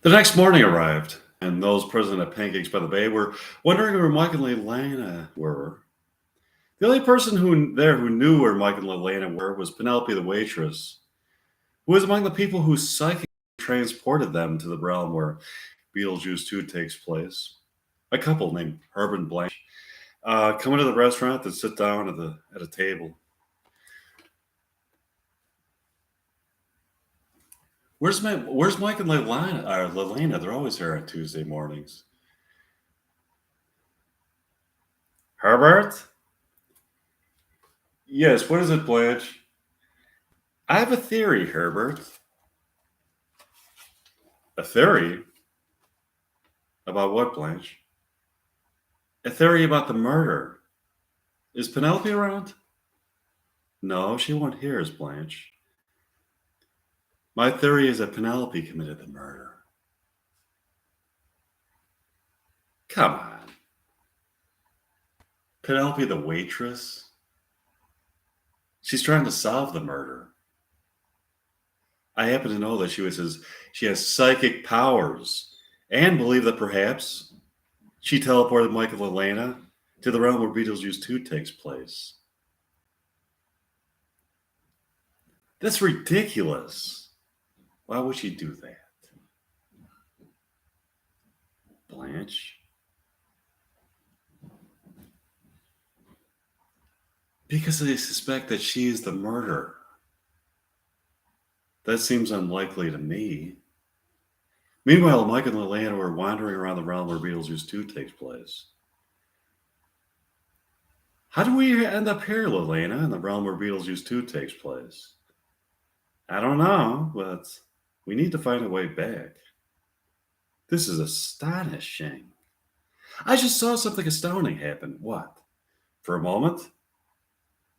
The next morning arrived, and those present at Pancakes by the Bay were wondering where Mike and Leilani were. The only person who knew where Mike and Leilani were was Penelope the waitress, who was among the people who psychically transported them to the realm where Beetlejuice 2 takes place. A couple named Herb and Blanche come into the restaurant and sit down at a table. Where's Mike and Leilani? They're always here on Tuesday mornings. Herbert? Yes, what is it, Blanche? I have a theory, Herbert. A theory? About what, Blanche? A theory about the murder. Is Penelope around? No, she won't hear us, Blanche. My theory is that Penelope committed the murder. Come on. Penelope the waitress? She's trying to solve the murder. I happen to know that she has psychic powers and believe that perhaps she teleported Michael and Elena to the realm where Beetlejuice 2 takes place. That's ridiculous. Why would she do that? Blanche? Because they suspect that she is the murderer. That seems unlikely to me. Meanwhile, Mike and Leilani were wandering around the realm where Beetlejuice 2 takes place. How do we end up here, Leilani, in the realm where Beetlejuice 2 takes place? I don't know, but we need to find a way back. This is astonishing. I just saw something astounding happen. What? For a moment,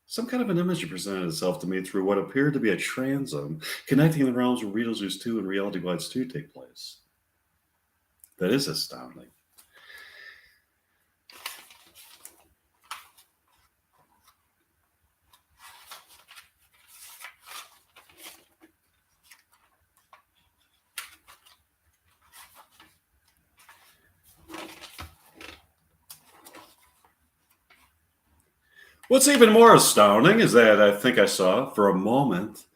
some kind of an image presented itself to me through what appeared to be a transom connecting the realms where Beetlejuice 2 and Reality Bites 2 take place. That is astounding. What's even more astounding is that I think I saw, for a moment,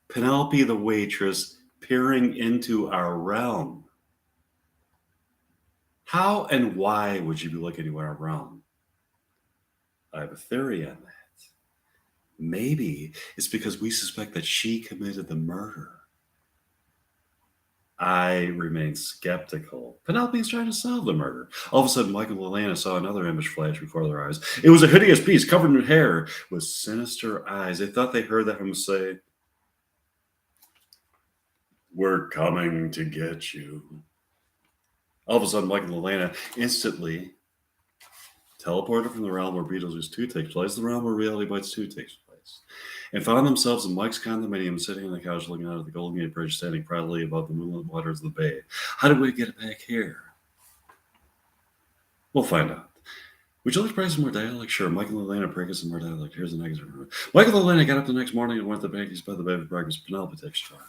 Penelope the waitress peering into our realm. How and why would you be looking into our realm? I have a theory on that. Maybe it's because we suspect that she committed the murder. I remain skeptical. Penelope's trying to solve the murder. All of a sudden, Michael and Lilana saw another image flash before their eyes. It was a hideous beast covered in hair with sinister eyes. They thought they heard him say, "We're coming to get you." All of a sudden, Michael and Lilana instantly teleported from the realm where Beetlejuice 2 takes place, the realm where Reality Bites 2 takes place, and found themselves in Mike's condominium, sitting on the couch looking out at the Golden Gate Bridge, standing proudly above the moonlit waters of the bay. How did we get back here? We'll find out. Would you like to practice some more dialect? Sure. Michael and Elena practice some more dialect. Here's the next one. Michael and Elena got up the next morning and went to Pancakes by the Bay for breakfast. Penelope takes trial.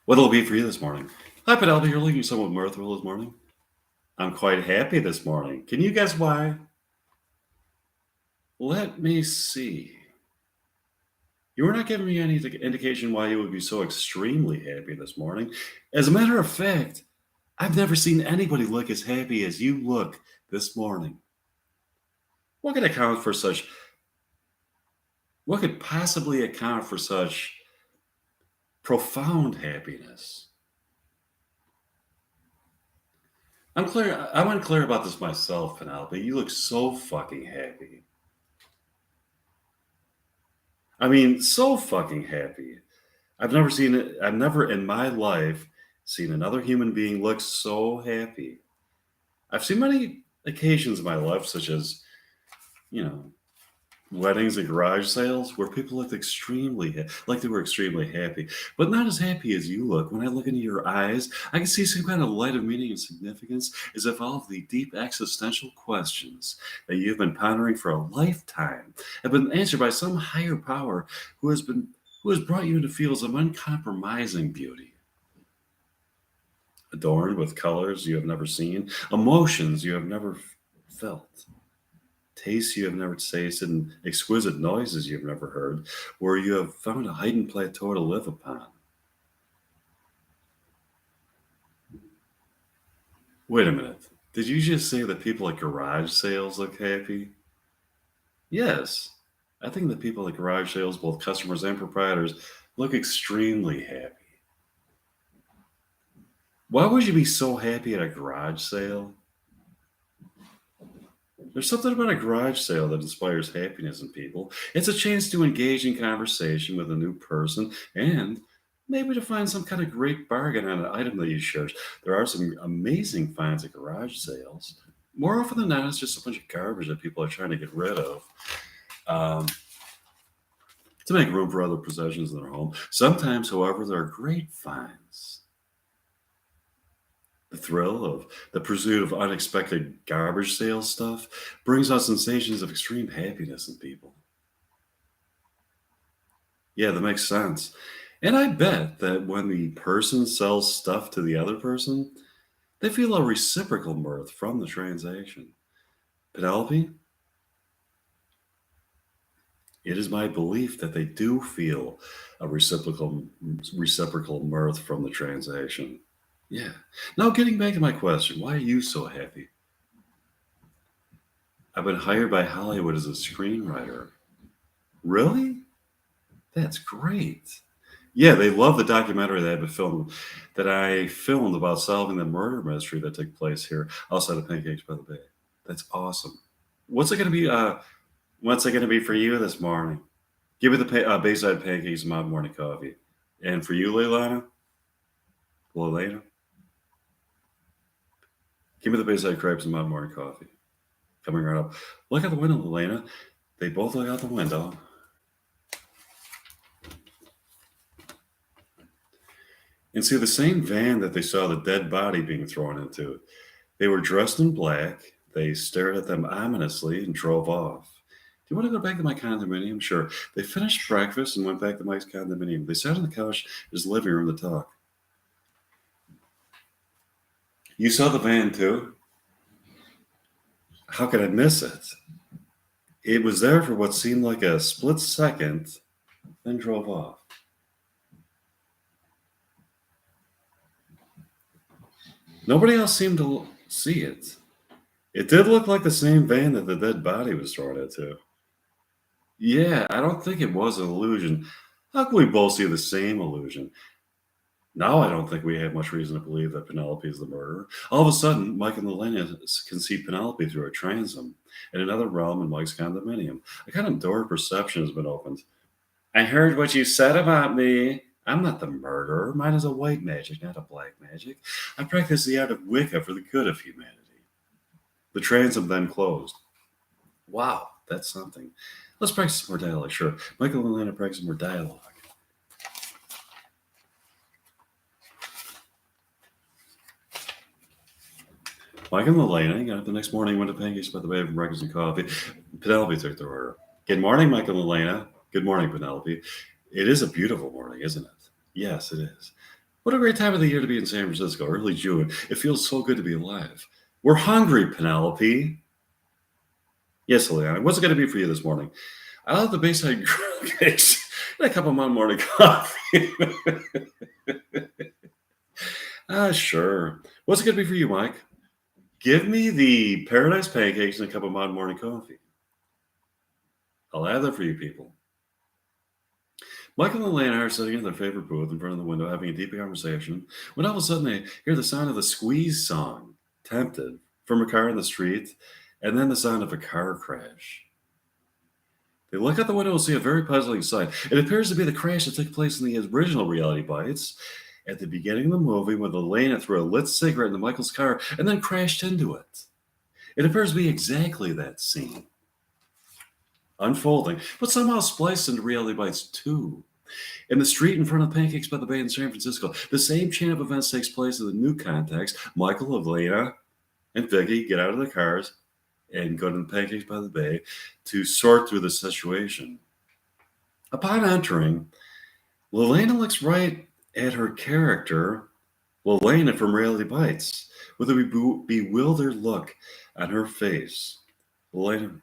What'll it be for you this morning? Hi, Penelope. You're looking somewhat mirthful this morning. I'm quite happy this morning. Can you guess why? Let me see. You were not giving me any indication why you would be so extremely happy this morning. As a matter of fact, I've never seen anybody look as happy as you look this morning. What could account for such? What could possibly account for such profound happiness? I'm unclear about this myself, Penelope. You look so fucking happy. I mean, so fucking happy. I've never in my life seen another human being look so happy. I've seen many occasions in my life, such as, Weddings and garage sales where people looked like they were extremely happy, but not as happy as you look. When I look into your eyes, I can see some kind of light of meaning and significance, as if all of the deep existential questions that you've been pondering for a lifetime have been answered by some higher power who has brought you into fields of uncompromising beauty, adorned with colors you have never seen, emotions you have never felt, tastes you have never tasted, and exquisite noises you've never heard, where you have found a hidden plateau to live upon. Wait a minute. Did you just say that people at garage sales look happy? Yes. I think that people at garage sales, both customers and proprietors, look extremely happy. Why would you be so happy at a garage sale? There's something about a garage sale that inspires happiness in people. It's a chance to engage in conversation with a new person and maybe to find some kind of great bargain on an item that you search. There are some amazing finds at garage sales. More often than not, it's just a bunch of garbage that people are trying to get rid of um, to make room for other possessions in their home. Sometimes, however, there are great finds. The thrill of the pursuit of unexpected garbage sale stuff brings out sensations of extreme happiness in people. Yeah, that makes sense. And I bet that when the person sells stuff to the other person, they feel a reciprocal mirth from the transaction. Penelope, it is my belief that they do feel a reciprocal mirth from the transaction. Yeah. Now, getting back to my question, why are you so happy? I've been hired by Hollywood as a screenwriter. Really? That's great. Yeah, they love the documentary that I filmed about solving the murder mystery that took place here outside of Pancakes by the Bay. That's awesome. What's it going to be? What's it going to be for you this morning? Give me the Bayside Pancakes and my morning coffee. And for you, Leilana, give me the Bayside Crepes and my morning coffee. Coming right up. Look out the window, Leilana. They both look out the window. And see the same van that they saw the dead body being thrown into. They were dressed in black. They stared at them ominously and drove off. Do you want to go back to my condominium? Sure. They finished breakfast and went back to Mike's condominium. They sat on the couch in his living room to talk. You saw the van too? How could I miss it? It was there for what seemed like a split second, then drove off. Nobody else seemed to see it. It did look like the same van that the dead body was thrown into. Yeah, I don't think it was an illusion. How can we both see the same illusion? Now I don't think we have much reason to believe that Penelope is the murderer. All of a sudden, Mike and Lelena can see Penelope through a transom in another realm in Mike's condominium. A kind of door of perception has been opened. I heard what you said about me. I'm not the murderer. Mine is a white magic, not a black magic. I practice the art of Wicca for the good of humanity. The transom then closed. Wow, that's something. Let's practice some more dialogue. Sure. Michael and Lena practice some more dialogue. Mike and Elena got up the next morning, went to Pancakes by the Bay for breakfast and coffee. Penelope took the order. Good morning, Michael and Elena. Good morning, Penelope. It is a beautiful morning, isn't it? Yes, it is. What a great time of the year to be in San Francisco, early June. It feels so good to be alive. We're hungry, Penelope. Yes, Leanna. What's it going to be for you this morning? I'll have the Bayside grilled cakes and a cup of my morning coffee. Sure. What's it going to be for you, Mike? Give me the Paradise Pancakes and a cup of my morning coffee. I'll have that for you people. Michael and Lana are sitting in their favorite booth in front of the window having a deep conversation when all of a sudden they hear the sound of the Squeeze song, Tempted, from a car in the street, and then the sound of a car crash. They look out the window and see a very puzzling sight. It appears to be the crash that took place in the original Reality Bites at the beginning of the movie when Elena threw a lit cigarette into Michael's car and then crashed into it. It appears to be exactly that scene. unfolding, but somehow spliced into Reality Bites 2. In the street in front of Pancakes by the Bay in San Francisco, the same chain of events takes place in the new context. Michael, Elena, and Vicky get out of their cars and go to the Pancakes by the Bay to sort through the situation. Upon entering, Lelena looks right at her character, Lelena from Reality Bites, with a bewildered look on her face. Lelena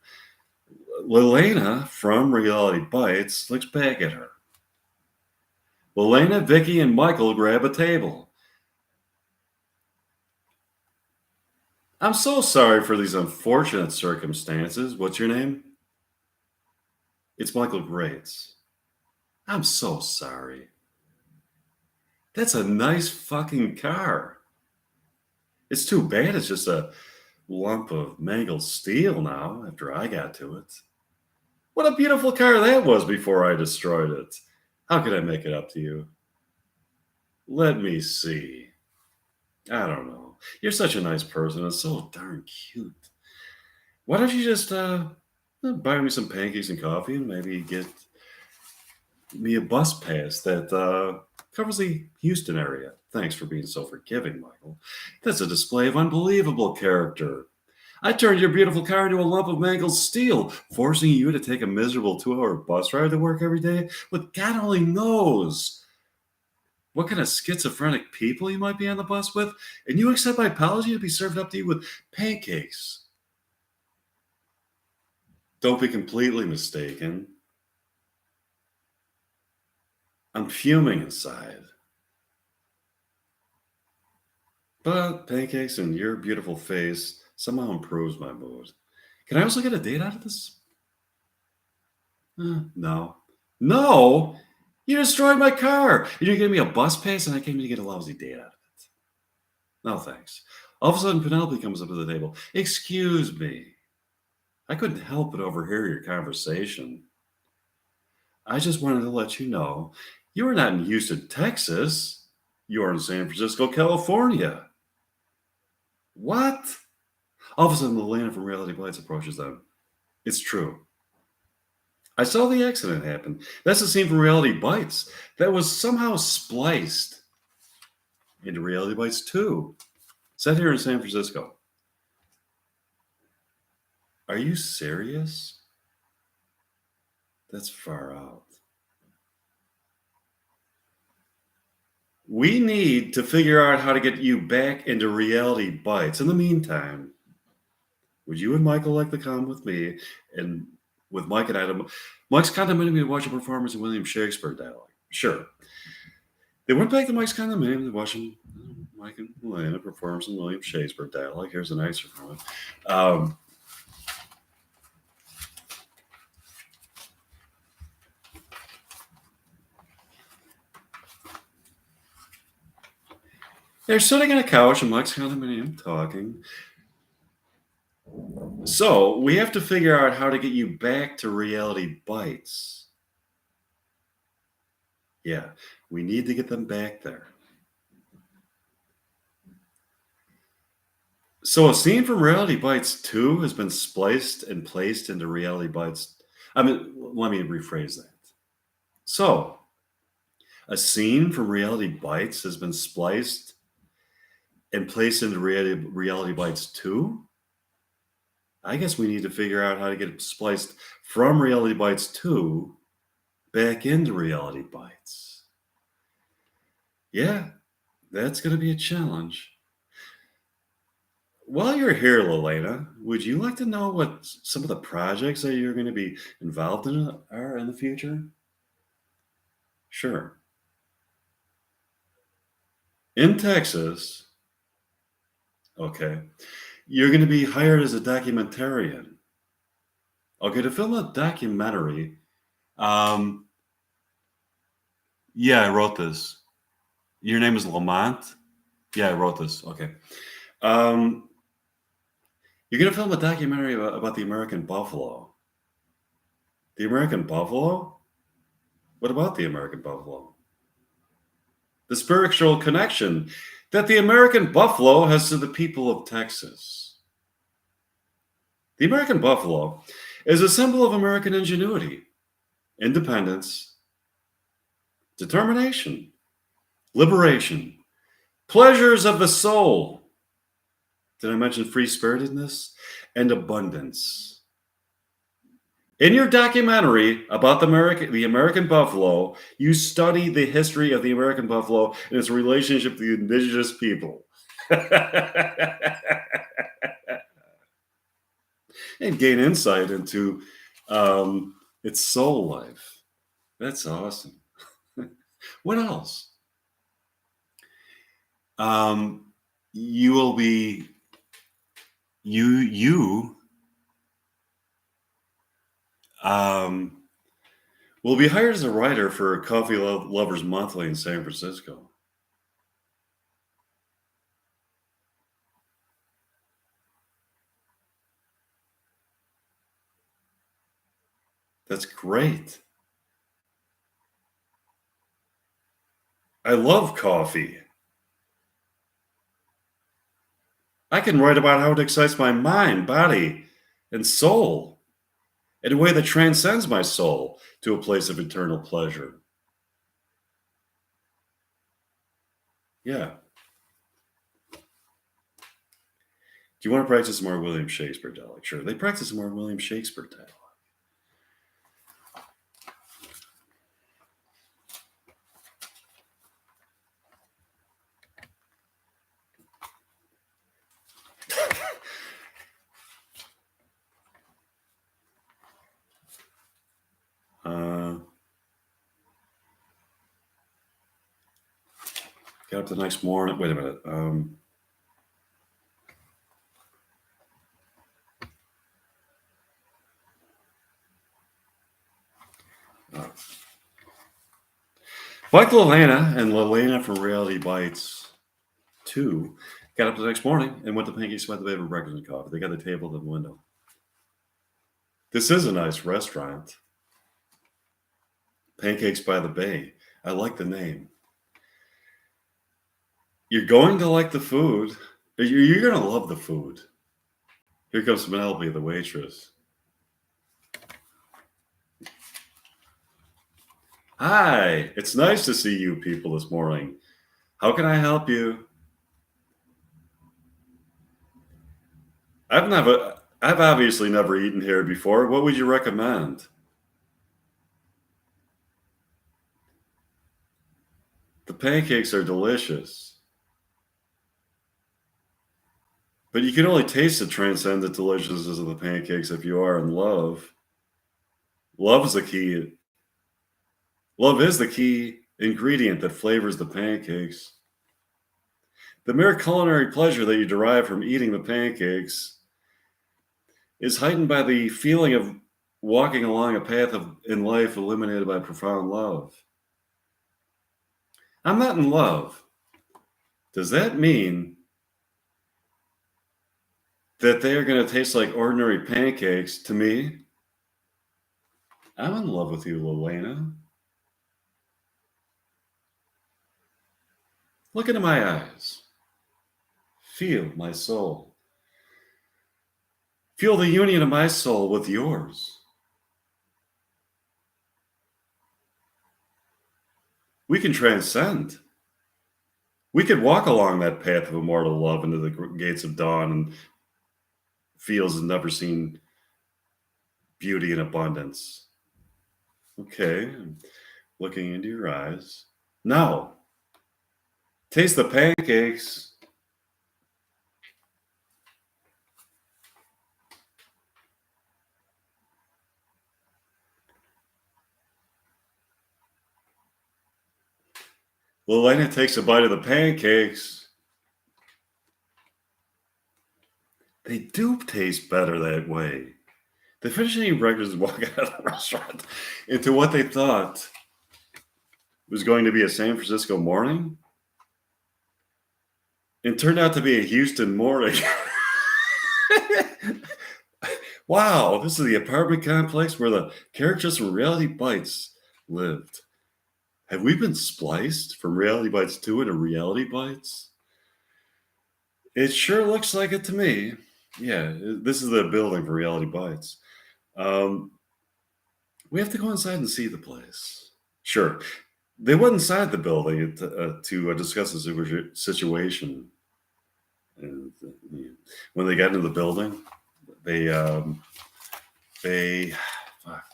from Reality Bites looks back at her. Lelena, Vicky, and Michael grab a table. I'm so sorry for these unfortunate circumstances. What's your name? It's Michael Grates. I'm so sorry. That's a nice fucking car. It's too bad it's just a lump of mangled steel now after I got to it. What a beautiful car that was before I destroyed it. How could I make it up to you? Let me see. I don't know. You're such a nice person and so darn cute. Why don't you just buy me some pancakes and coffee and maybe get me a bus pass that covers the Houston area? Thanks for being so forgiving, Michael. That's a display of unbelievable character. I turned your beautiful car into a lump of mangled steel, forcing you to take a miserable 2-hour bus ride to work every day. But God only knows what kind of schizophrenic people you might be on the bus with, and you accept my apology to be served up to you with pancakes. Don't be completely mistaken. I'm fuming inside. But pancakes and your beautiful face somehow improves my mood. Can I also get a date out of this? No. No! You destroyed my car! You gave me a bus pass and I came to get a lousy date out of it. No thanks. All of a sudden, Penelope comes up to the table. Excuse me. I couldn't help but overhear your conversation. I just wanted to let you know you are not in Houston, Texas. You are in San Francisco, California. What? All of a sudden, Lelena from Reality Bites approaches them. It's true. I saw the accident happen. That's the scene from Reality Bites that was somehow spliced into Reality Bites 2, set here in San Francisco. Are you serious? That's far out. We need to figure out how to get you back into Reality Bites. In the meantime, would you and Michael like to come with me and with Mike and Adam? Mike's condominium to watch a performance in William Shakespeare dialogue. Sure. They went back to Mike's condominium to watch Mike and Elena perform some William Shakespeare dialogue. Here's an excerpt from it. They're sitting on a couch in Mike's condominium talking. So we have to figure out how to get you back to Reality Bites. Yeah, we need to get them back there. So a scene from Reality Bites 2 has been spliced and placed into Reality Bites. Let me rephrase that. So a scene from Reality Bites has been spliced and placed into Reality Bites 2? I guess we need to figure out how to get it spliced from Reality Bites 2 back into Reality Bites. Yeah, that's going to be a challenge. While you're here, Lelena, would you like to know what some of the projects that you're going to be involved in are in the future? Sure. In Texas, okay, you're going to be hired as a documentarian. Okay, to film a documentary. Yeah, I wrote this. Your name is Lamont? Yeah, I wrote this. Okay. You're going to film a documentary about the American buffalo. The American buffalo? What about the American buffalo? The spiritual connection that the American buffalo has to the people of Texas. The American buffalo is a symbol of American ingenuity, independence, determination, liberation, pleasures of the soul. Did I mention free spiritedness? And abundance. In your documentary about the American buffalo, you study the history of the American buffalo and its relationship to the indigenous people. And gain insight into its soul life. That's awesome. What else? You will be will be hired as a writer for Coffee Lovers Monthly in San Francisco. That's great. I love coffee. I can write about how it excites my mind, body, and soul in a way that transcends my soul to a place of eternal pleasure. Yeah. Do you want to practice more William Shakespeare dialect? Sure. They practice more William Shakespeare dialect. Got up the next morning. Wait a minute. Like Lelana and Lelana from Reality Bites 2 got up the next morning and went to Pancakes by the Bay for breakfast and coffee. They got a table at the window. This is a nice restaurant. Pancakes by the Bay. I like the name. You're going to like the food. You're going to love the food. Here comes Penelope, the waitress. Hi, it's nice to see you people this morning. How can I help you? I've obviously never eaten here before. What would you recommend? The pancakes are delicious. But you can only taste the transcendent deliciousness of the pancakes if you are in love. Love is the key. Love is the key ingredient that flavors the pancakes. The mere culinary pleasure that you derive from eating the pancakes is heightened by the feeling of walking along a path in life illuminated by profound love. I'm not in love. Does that mean that they are going to taste like ordinary pancakes to me? I'm in love with you, Lelana. Look into my eyes. Feel my soul. Feel the union of my soul with yours. We can transcend. We could walk along that path of immortal love into the gates of dawn and fields of never seen beauty and abundance. Okay, I'm looking into your eyes. Now, taste the pancakes. Lelena takes a bite of the pancakes. They do taste better that way. They finish eating breakfast and walk out of the restaurant into what they thought was going to be a San Francisco morning. It turned out to be a Houston morning. Wow, this is the apartment complex where the characters from Reality Bites lived. Have we been spliced from Reality Bites 2 into Reality Bites? It sure looks like it to me. Yeah, this is the building for Reality Bites. Um, we have to go inside and see the place. Sure. They went inside the building to discuss the situation. And when they got into the building, they they fuck.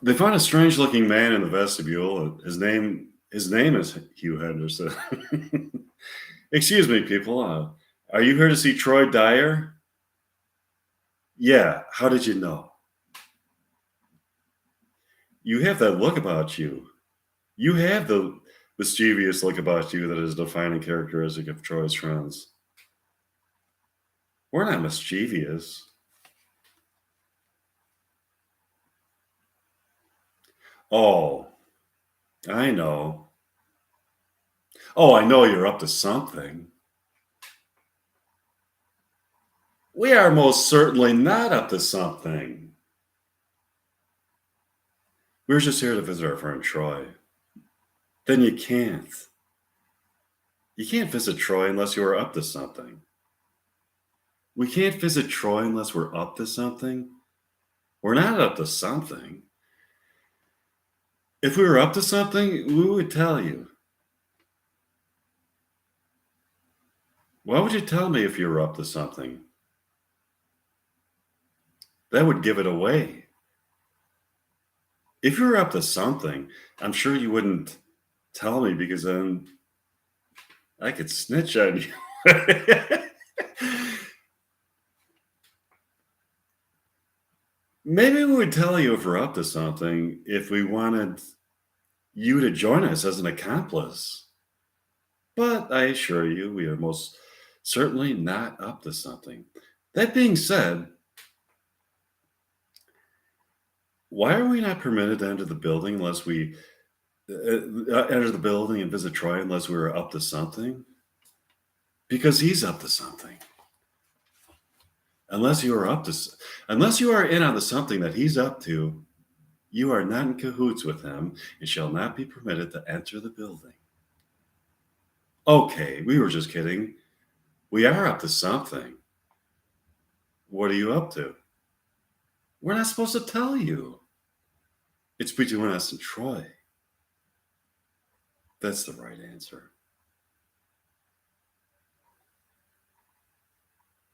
They find a strange-looking man in the vestibule. His name is Hugh Henderson. Excuse me, people. Are you here to see Troy Dyer? Yeah. How did you know? You have that look about you. You have the mischievous look about you that is a defining characteristic of Troy's friends. We're not mischievous. Oh, I know. Oh, I know you're up to something. We are most certainly not up to something. We're just here to visit our friend Troy. Then you can't. You can't visit Troy unless you are up to something. We can't visit Troy unless we're up to something. We're not up to something. If we were up to something, we would tell you. Why would you tell me if you were up to something? That would give it away. If you were up to something, I'm sure you wouldn't tell me because then I could snitch on you. Maybe we would tell you if we're up to something if we wanted you to join us as an accomplice. But I assure you, we are most certainly not up to something. That being said, why are we not permitted to enter the building unless we enter the building and visit Troy unless we were up to something? Because he's up to something. Unless you are unless you are in on the something that he's up to, you are not in cahoots with him and shall not be permitted to enter the building. Okay, we were just kidding. We are up to something. What are you up to? We're not supposed to tell you. It's between us and Troy. That's the right answer.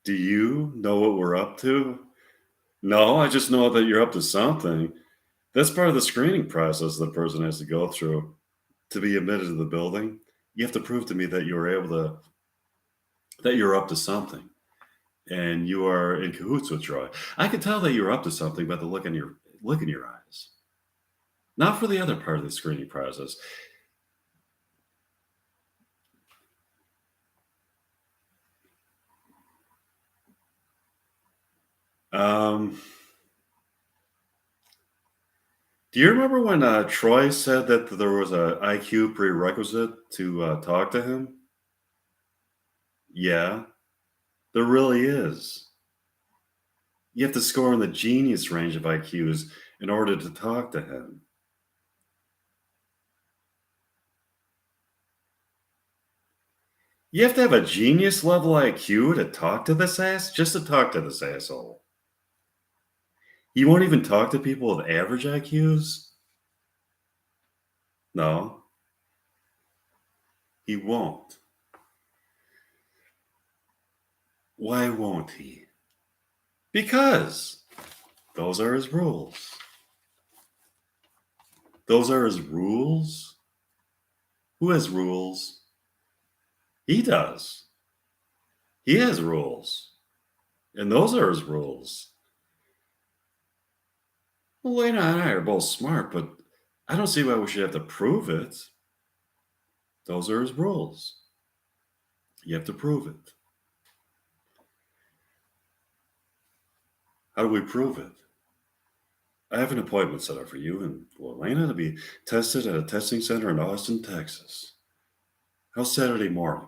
Do you know what we're up to? No, I just know that you're up to something. That's part of the screening process the person has to go through to be admitted to the building. You have to prove to me that that you're up to something and you are in cahoots with Troy. I could tell that you're up to something by the look in your eyes. Not for the other part of the screening process. Um, do you remember when Troy said that there was a IQ prerequisite to talk to him? Yeah, there really is. You have to score in the genius range of IQs in order to talk to him. You have to have a genius level IQ to talk to this ass, just to talk to this asshole. You won't even talk to people with average IQs? No, he won't. Why won't he? Because those are his rules. Those are his rules? Who has rules? He does. He has rules. And those are his rules. Well, Lena and I are both smart, but I don't see why we should have to prove it. Those are his rules. You have to prove it. How do we prove it? I have an appointment set up for you and Elena to be tested at a testing center in Austin, Texas. How's Saturday morning?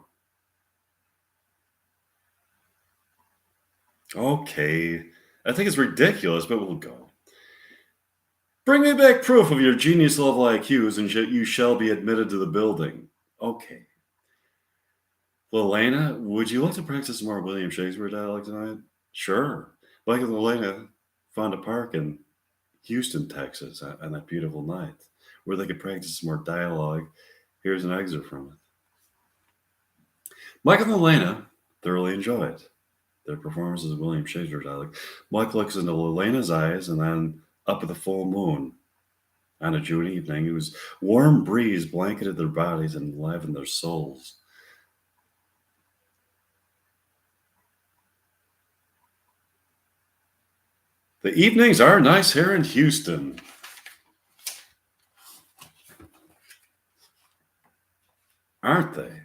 Okay. I think it's ridiculous, but we'll go. Bring me back proof of your genius level IQs and you shall be admitted to the building. Okay. Well, Elena, would you like to practice some more William Shakespeare dialogue tonight? Sure. Mike and Elena found a park in Houston, Texas on that beautiful night where they could practice some more dialogue. Here's an excerpt from it. Mike and Elena thoroughly enjoyed their performances of William Shakespeare dialogue. Mike looks into Elena's eyes and then up at the full moon. On a June evening, it was warm breeze blanketed their bodies and enlivened their souls. The evenings are nice here in Houston. Aren't they?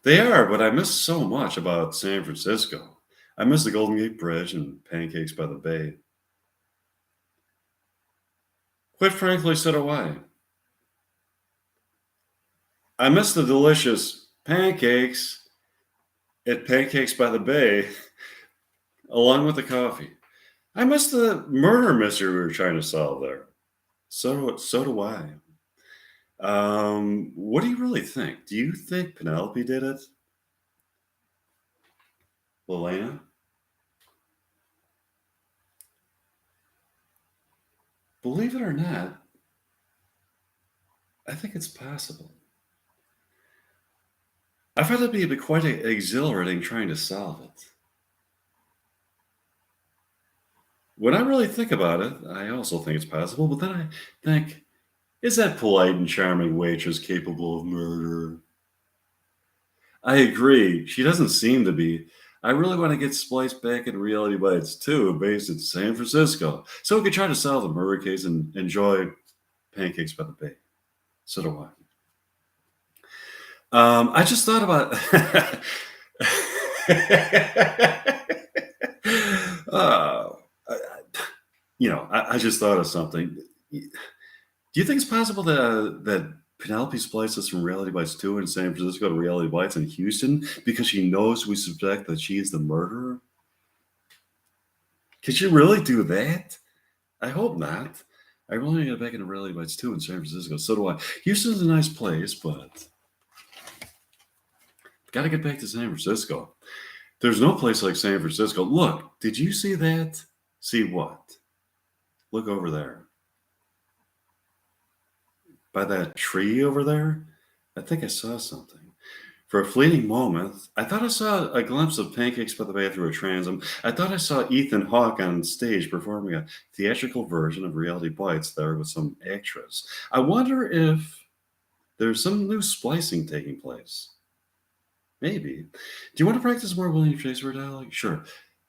They are, but I miss so much about San Francisco. I miss the Golden Gate Bridge and pancakes by the bay. Quite frankly, so do I. I miss the delicious pancakes at Pancakes by the Bay, along with the coffee. I miss the murder mystery we were trying to solve there. So do I. What do you really think? Do you think Penelope did it? Lelena? Believe it or not, I think it's possible. I find it to be quite exhilarating trying to solve it. When I really think about it, I also think it's possible, but then I think, is that polite and charming waitress capable of murder? I agree. She doesn't seem to be. I really want to get spliced back in Reality Bites too, based in San Francisco, so we could try to solve the murder case and enjoy pancakes by the bay. So do I. I just thought about. uh, I just thought of something. Do you think it's possible that Penelope spliced us from Reality Bites 2 in San Francisco to Reality Bites in Houston because she knows we suspect that she is the murderer? Could she really do that? I hope not. I really want to get back into Reality Bites 2 in San Francisco. So do I. Houston's a nice place, but got to get back to San Francisco. There's no place like San Francisco. Look, did you see that? See what? Look over there. By that tree over there, I think I saw something. For a fleeting moment, I thought I saw a glimpse of Pancakes by the Bay through a transom. I thought I saw Ethan Hawke on stage performing a theatrical version of Reality Bites there with some actress. I wonder if there's some new splicing taking place. Maybe. Do you want to practice more William Shakespeare dialogue? Sure.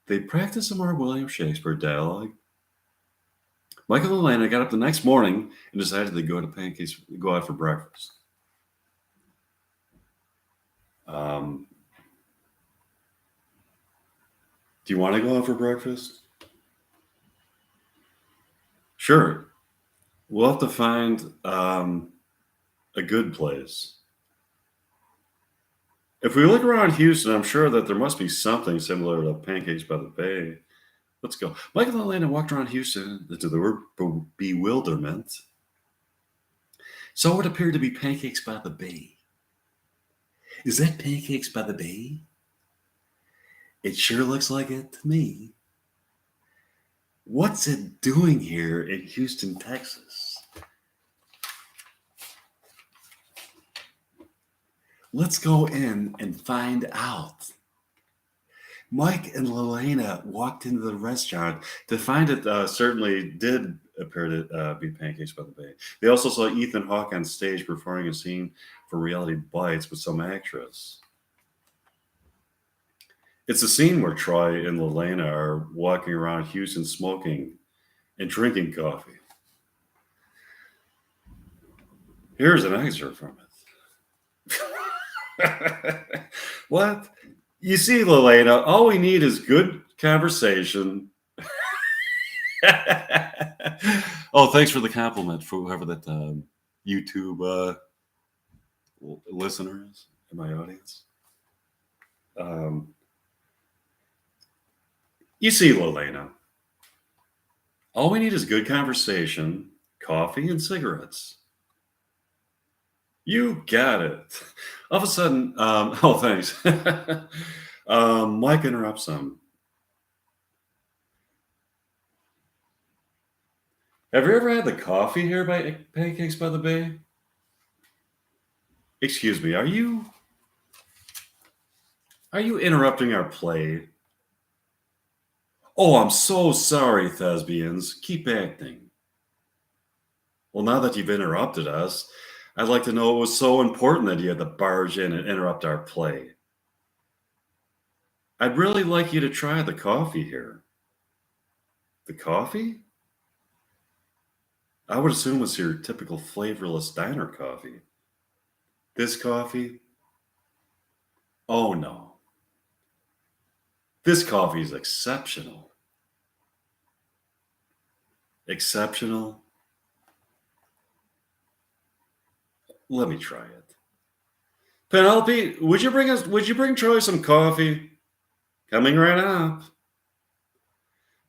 They practiced some more William Shakespeare dialogue. Michael and Elena got up the next morning and decided to go out for breakfast. Do you want to go out for breakfast? Sure. We'll have to find a good place. If we look around Houston, I'm sure that there must be something similar to Pancakes by the Bay. Let's go. Michael and Elena walked around Houston to their bewilderment. So it appeared to be Pancakes by the Bay. Is that Pancakes by the Bay? It sure looks like it to me. What's it doing here in Houston, Texas? Let's go in and find out. Mike and Lelena walked into the restaurant to find it certainly did appear to be Pancakes by the Bay. They also saw Ethan Hawke on stage performing a scene for Reality Bites with some actress. It's a scene where Troy and Lelena are walking around Houston smoking and drinking coffee. Here's an excerpt from it. What? You see, Lelena, all we need is good conversation. Oh, thanks for the compliment for whoever that YouTube listener is in my audience. You see, Lelena, all we need is good conversation, coffee, and cigarettes. You got it. All of a sudden, oh, thanks. Mike interrupts him. Have you ever had the coffee here by Pancakes by the Bay? Excuse me, are you interrupting our play? Oh, I'm so sorry, thespians. Keep acting. Well, now that you've interrupted us, I'd like to know what was so important that you had to barge in and interrupt our play. I'd really like you to try the coffee here. The coffee? I would assume it's your typical flavorless diner coffee. This coffee? Oh no. This coffee is exceptional. Exceptional? Let me try it. Penelope, would you bring Troy some coffee? Coming right up.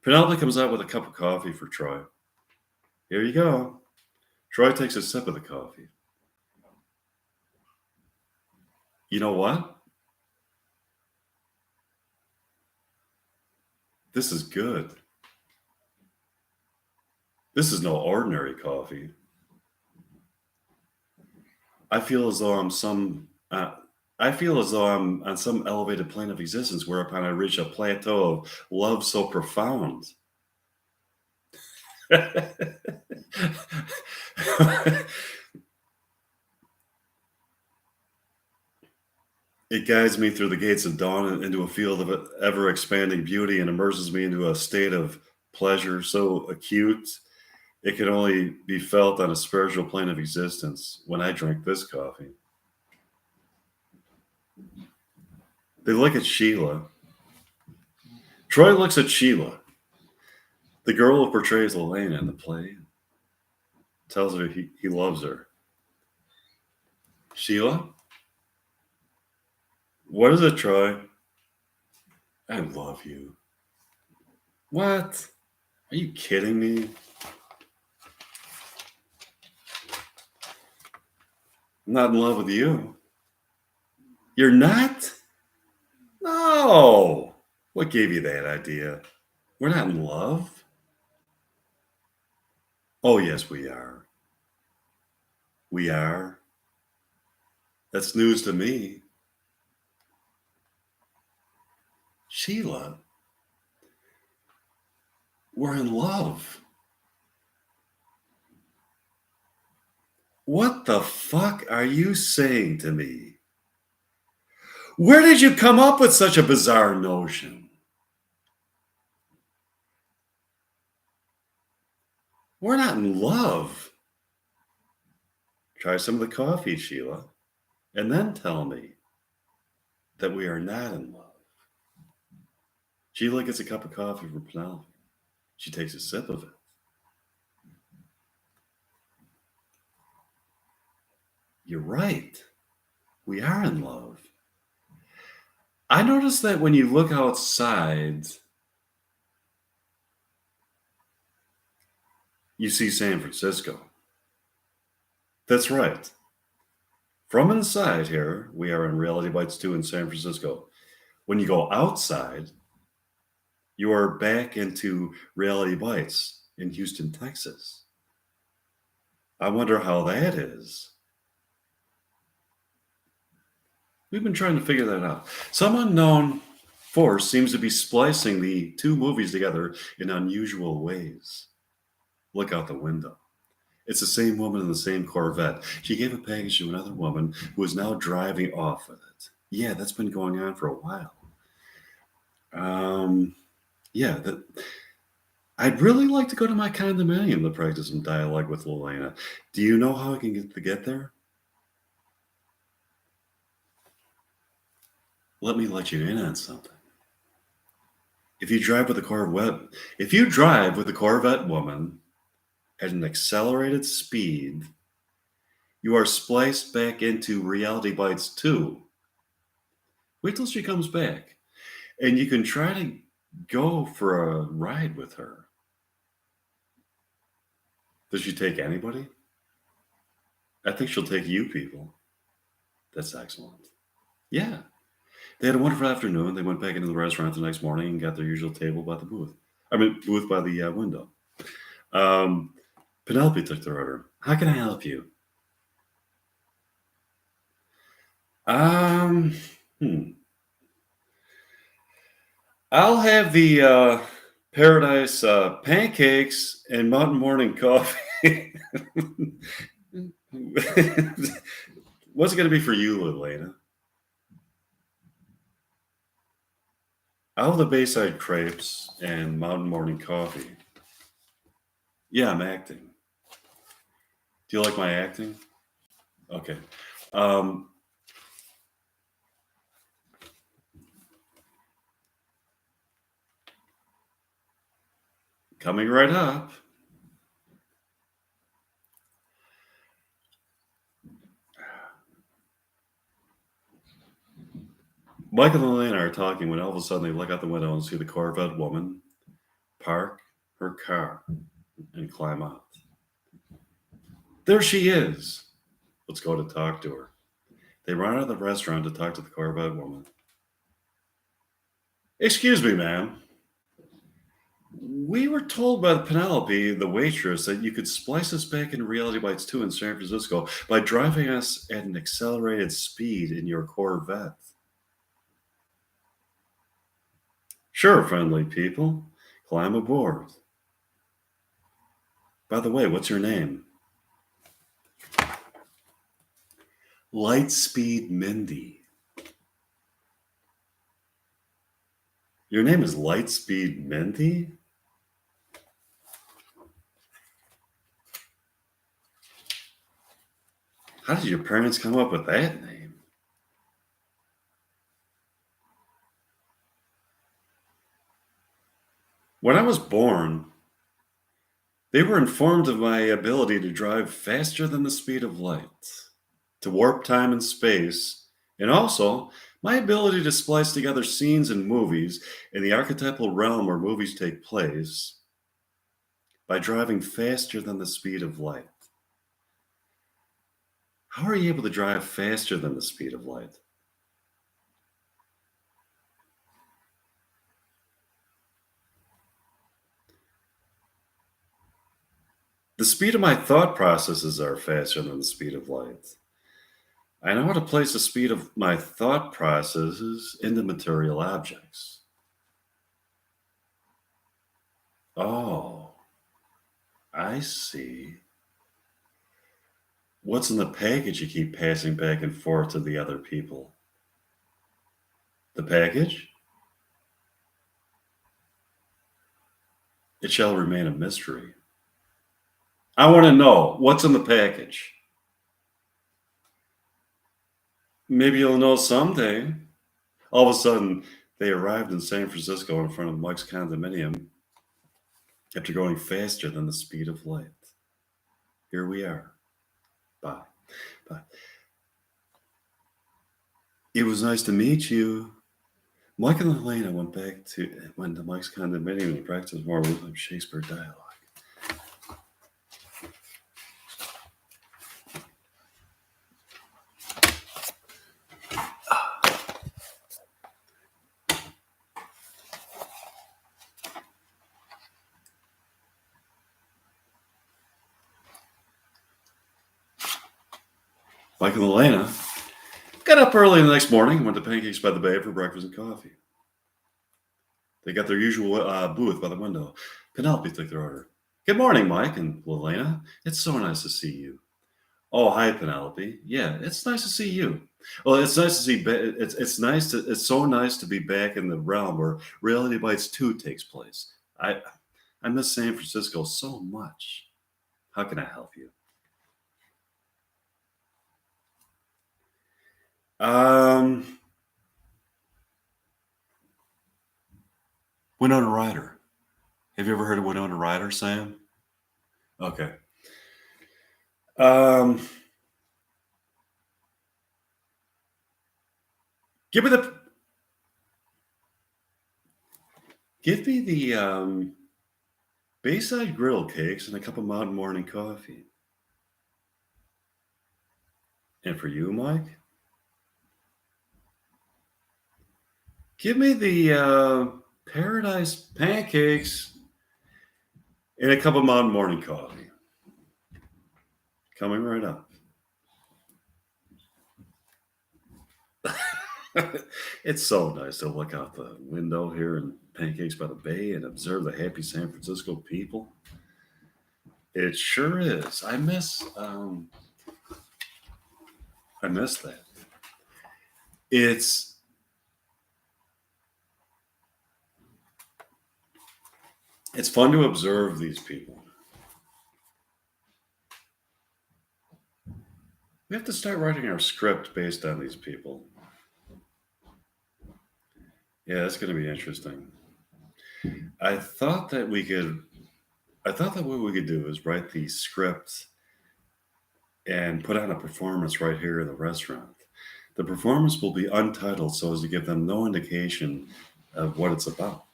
Penelope comes out with a cup of coffee for Troy. Here you go. Troy takes a sip of the coffee. You know what? This is good. This is no ordinary coffee. I feel as though I feel as though I'm on some elevated plane of existence whereupon I reach a plateau of love so profound. It guides me through the gates of dawn and into a field of ever expanding beauty and immerses me into a state of pleasure so acute it can only be felt on a spiritual plane of existence when I drink this coffee. They look at Sheila. Troy looks at Sheila, the girl who portrays Elena in the play, tells her he loves her. Sheila? What is it, Troy? I love you. What? Are you kidding me? I'm not in love with you. You're not? No. What gave you that idea? We're not in love. Oh, yes, we are. We are. That's news to me. Sheila, we're in love. What the fuck are you saying to me? Where did you come up with such a bizarre notion? We're not in love. Try some of the coffee, Sheila, and then tell me that we are not in love. Sheila gets a cup of coffee from Penelope. She takes a sip of it. You're right. We are in love. I noticed that when you look outside, you see San Francisco. That's right. From inside here, we are in Reality Bites 2 in San Francisco. When you go outside, you are back into Reality Bites in Houston, Texas. I wonder how that is. We've been trying to figure that out. Some unknown force seems to be splicing the two movies together in unusual ways. Look out the window. It's the same woman in the same Corvette. She gave a package to another woman who is now driving off with it. Yeah, that's been going on for a while. Yeah, I'd really like to go to my condominium to practice some dialogue with Lelena. Do you know how I can get there? Let me let you in on something. If you drive with the Corvette woman at an accelerated speed, you are spliced back into Reality Bites 2. Wait till she comes back. And you can try to go for a ride with her. Does she take anybody? I think she'll take you people. That's excellent. Yeah. They had a wonderful afternoon. They went back into the restaurant the next morning and got their usual table by the booth. I mean, booth by the window. Um, Penelope took their order. How can I help you? Um, hmm. I'll have the paradise pancakes and mountain morning coffee. What's it going to be for you, Elena? I'll have the Bayside crepes and mountain morning coffee. Yeah, I'm acting. Do you like my acting? Okay. Um, Coming right up. Michael and Elena are talking when all of a sudden they look out the window and see the Corvette woman park her car and climb out. There she is. Let's go to talk to her. They run out of the restaurant to talk to the Corvette woman. Excuse me, ma'am. We were told by Penelope, the waitress, that you could splice us back into Reality Bites 2 in San Francisco by driving us at an accelerated speed in your Corvette. Sure, friendly people. Climb aboard. By the way, what's your name? Lightspeed Mindy. Your name is Lightspeed Mindy? How did your parents come up with that name? When I was born, they were informed of my ability to drive faster than the speed of light, to warp time and space, and also my ability to splice together scenes in movies in the archetypal realm where movies take place by driving faster than the speed of light. How are you able to drive faster than the speed of light? The speed of my thought processes are faster than the speed of light. I know how to place the speed of my thought processes into material objects. Oh, I see. What's in the package you keep passing back and forth to the other people? The package? It shall remain a mystery. I want to know what's in the package. Maybe you'll know someday. All of a sudden, they arrived in San Francisco in front of Mike's condominium after going faster than the speed of light. Here we are. Bye. Bye. It was nice to meet you. Mike and Elena went to Mike's condominium and practiced more William Shakespeare dialogue. Mike and Elena got up early the next morning and went to Pancakes by the Bay for breakfast and coffee. They got their usual booth by the window. Penelope took their order. Good morning, Mike and Elena. It's so nice to see you. Oh, hi, Penelope. Yeah, it's nice to see you. Well, it's nice to see. It's so nice to be back in the realm where Reality Bites 2 takes place. I miss San Francisco so much. How can I help you? Um, Winona Ryder. Have you ever heard of Winona Ryder, Sam? Okay. Um, give me the Give me the Bayside griddle cakes and a cup of mountain morning coffee. And for you, Mike, give me the paradise pancakes and a cup of mountain morning coffee. Coming right up. It's so nice to look out the window here in Pancakes by the Bay and observe the happy San Francisco people. It sure is. I miss that. It's it's fun to observe these people. We have to start writing our script based on these people. Yeah, that's going to be interesting. I thought that we could. I thought that what we could do is write the script and put on a performance right here in the restaurant. The performance will be untitled so as to give them no indication of what it's about.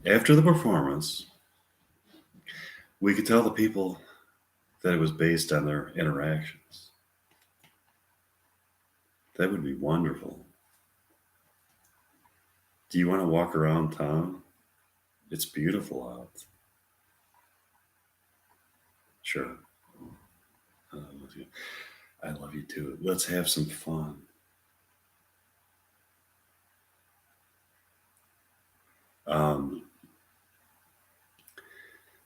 After the performance, we could tell the people that it was based on their interactions. That would be wonderful. Do you want to walk around town? It's beautiful out. Sure. I love you. I love you too. Let's have some fun. Um,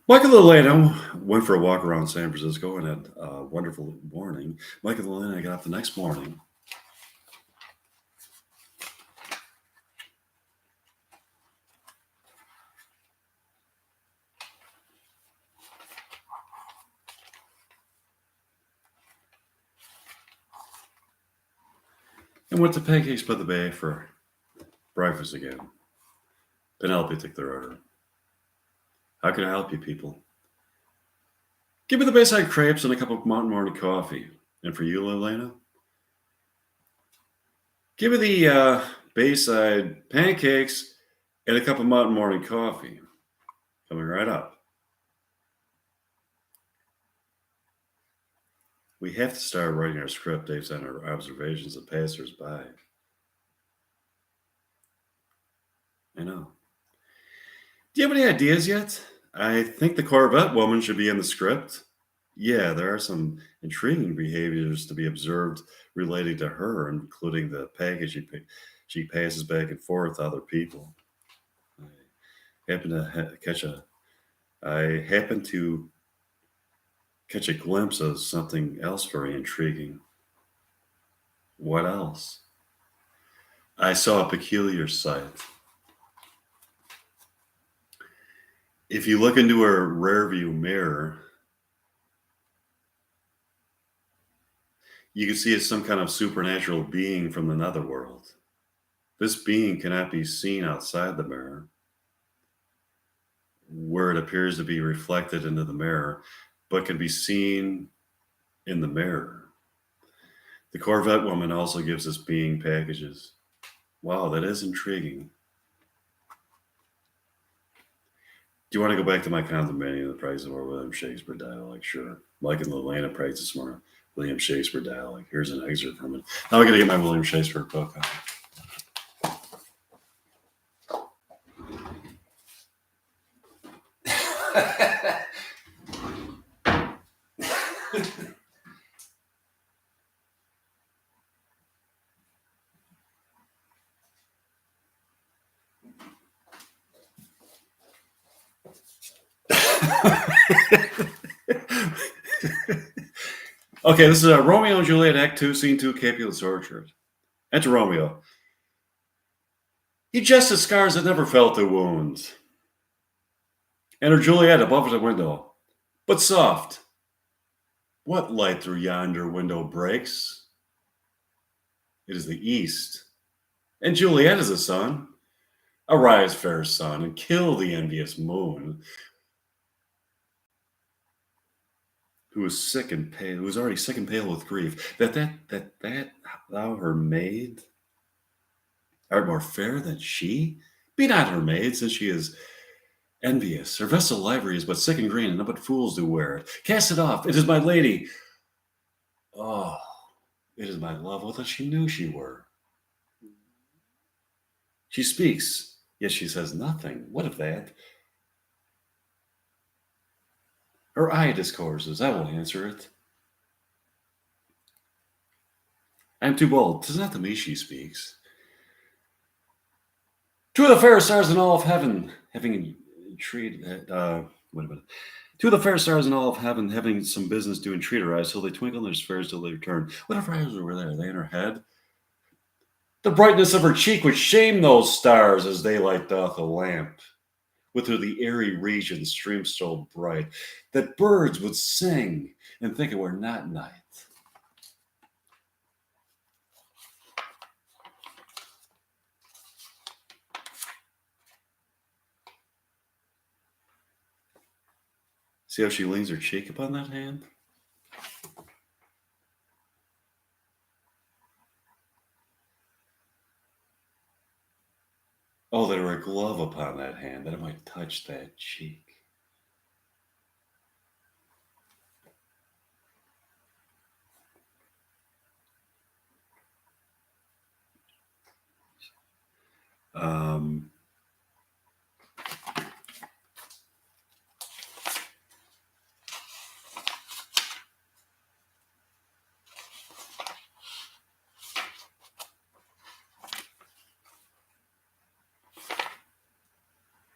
Michael and Elena went for a walk around San Francisco and had a wonderful morning. Michael and Elena got up the next morning and went to Pancakes by the Bay for breakfast again. Penelope took their order. How can I help you, people? Give me the Bayside crepes and a cup of Mountain Morning coffee. And for you, Elena, give me the Bayside pancakes and a cup of Mountain Morning coffee. Coming right up. We have to start writing our script based on our observations of passersby. I know. Do you have any ideas yet? I think the Corvette woman should be in the script. Yeah, there are some intriguing behaviors to be observed relating to her, including the package she passes back and forth to other people. I happen to catch a I happen to catch a glimpse of something else very intriguing. What else? I saw a peculiar sight. If you look into her rearview mirror, you can see it's some kind of supernatural being from the netherworld. This being cannot be seen outside the mirror, where it appears to be reflected into the mirror, but can be seen in the mirror. The Corvette woman also gives this being packages. Wow, that is intriguing. Do you want to go back to my contemplating the price of our William Shakespeare dialogue? Sure. Mike and Atlanta practice more William Shakespeare dialogue. Here's an excerpt from it. Now I got to get my William Shakespeare book out. Okay, this is Romeo and Juliet, Act 2, Scene 2, Capulet's Orchard. Enter Romeo. He jests at scars that never felt a wound. Enter Juliet above the window. But soft. What light through yonder window breaks? It is the east. And Juliet is the sun. Arise, fair sun, and kill the envious moon, who is sick and pale, who is already sick and pale with grief. thou her maid art more fair than she? Be not her maid, since she is envious. Her vestal livery is but sick and green, and none but fools do wear it. Cast it off. It is my lady. Oh, it is my love. What that she knew she were. She speaks, yet she says nothing. What of that? Her eye discourses. I will answer it. I am too bold. 'Tis not to me she speaks. Two of the fairest stars in all of heaven, having entreated, wait a minute. Two of the fairest stars in all of heaven, having some business to entreat her eyes, till they twinkle in their spheres till they return. Whatever eyes were there? Are they in her head? The brightness of her cheek would shame those stars as daylight doth a lamp. With her the airy region streams so bright that birds would sing and think it were not night. See how she leans her cheek upon that hand? Oh, that were a glove upon that hand, that it might touch that cheek. Um,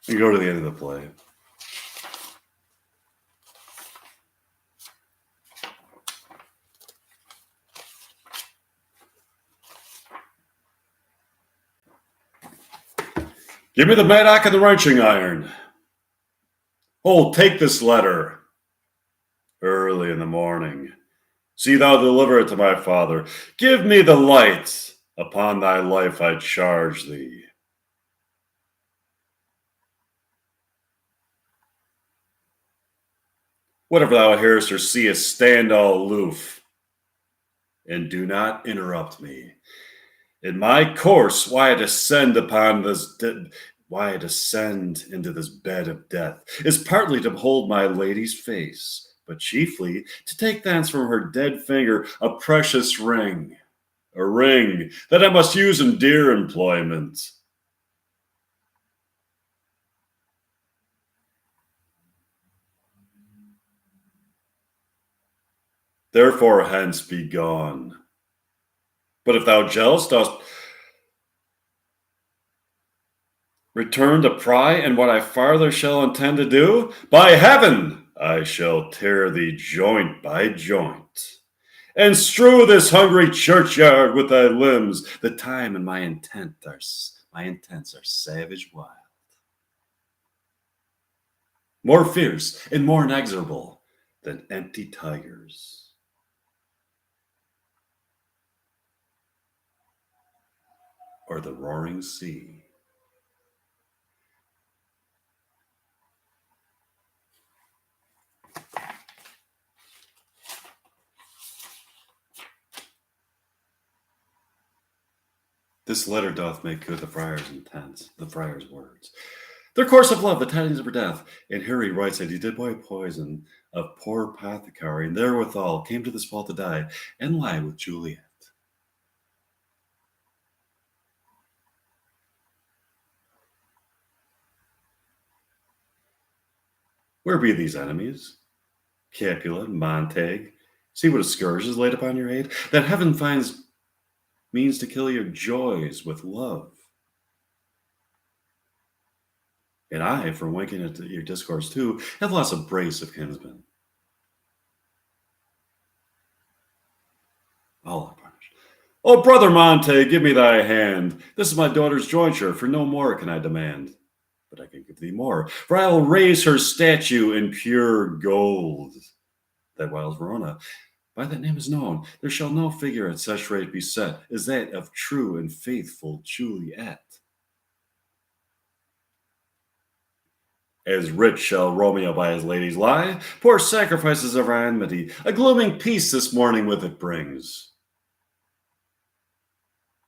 you go to the end of the play. Give me the mattock and the wrenching iron. Oh, take this letter early in the morning. See thou deliver it to my father. Give me the light. Upon thy life I charge thee. Whatever thou hearest or seest, stand all aloof, and do not interrupt me. In my course, why I descend into this bed of death, is partly to behold my lady's face, but chiefly to take thence from her dead finger a precious ring, a ring that I must use in dear employment. Therefore hence be gone. But if thou jealous dost return to pry, and what I farther shall intend to do, by heaven, I shall tear thee joint by joint, and strew this hungry churchyard with thy limbs. The time and my intents are savage wild, more fierce and more inexorable than empty tigers. Or the roaring sea. This letter doth make good the friar's intents, the friar's words. Their course of love, the tidings of her death. And here he writes that he did by poison of poor apothecary, and therewithal came to this fault to die, and lie with Juliet. Where be these enemies? Capulet, Montague. See what a scourge is laid upon your aid, that heaven finds means to kill your joys with love. And I, for winking at your discourse too, have lost a brace of kinsmen. All are punished. Oh, brother Montague, give me thy hand. This is my daughter's jointure, for no more can I demand. But I can give thee more, for I will raise her statue in pure gold. That whiles Verona, by that name is known, there shall no figure at such rate be set as that of true and faithful Juliet. As rich shall Romeo by his ladies lie, poor sacrifices of our enmity, a glooming peace this morning with it brings.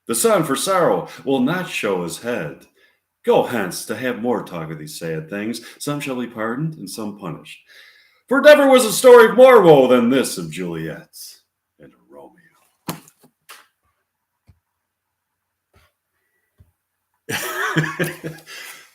The sun for sorrow will not show his head. Go hence to have more talk of these sad things. Some shall be pardoned and some punished. For never was a story of more woe than this of Juliet and Romeo.